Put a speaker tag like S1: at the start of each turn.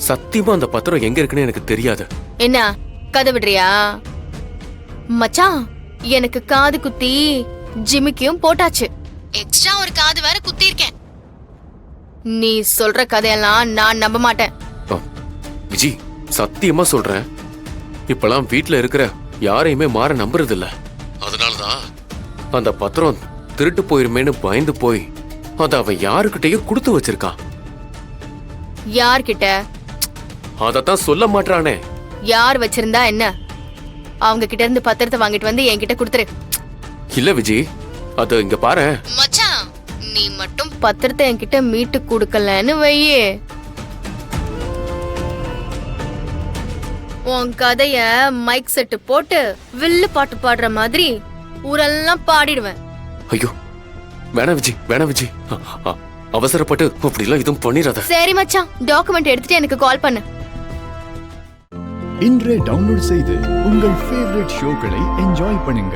S1: சத்தியமா அந்த பத்திரம் எங்க இருக்குன்னு எனக்கு தெரியாது.
S2: என்ன கதை விடுறியா மச்சான்? எனக்கு காது குத்தி ஜிமிக்கியும் போட்டாச்சு, எக்ஸ்ட்ரா ஒரு காது வேற குத்தி இருக்கேன். நீ சொல்ற கதையெல்லாம் நான் நம்ப மாட்டேன்.
S1: விஜி, சத்தியமா சொல்றேன், இப்பெல்லாம் வீட்டுல இருக்கிற யாரையுமே மாற நம்புறது இல்ல. அதனாலதான் அந்த பத்திரம் திருட்டு போயிருமேன்னு பயந்து போய் அத அவன் யாருக்கிட்டையும் கொடுத்து வச்சிருக்கான்.
S2: யார்கிட்ட?
S1: அதத்தான் சொல்ல மாட்டானே.
S2: யார் வச்சிருந்தா என்ன? அவங்க கிட்ட இருந்து பத்திரத்தை வாங்கிட்டு வந்து என்கிட்ட கொடுத்துரு.
S1: இல்ல விஜி, அது இங்க பாரு
S2: மச்சான், நீ மட்டும் பத்திரத்தை என்கிட்ட மீட்டு கொடுக்கலன்னு வையே, உன் கதைய மைக் செட்டு போட்டு வில்லு பாட்டு பாடுற மாதிரி ஊரெல்லாம் பாடிடுவேன்.
S1: ஐயோ வேணா விஜி, வேணா விஜி, அவசரப்பட்டு அப்படிலாம் இதுவும் பண்ணிடாத.
S2: சரி மச்சான், டாக்குமெண்ட் எடுத்துட்டு எனக்கு கால் பண்ணு.
S3: இன்றே டவுன்லோட் செய்து உங்கள் ஃபேவரட் ஷோக்களை என்ஜாய் பண்ணுங்க.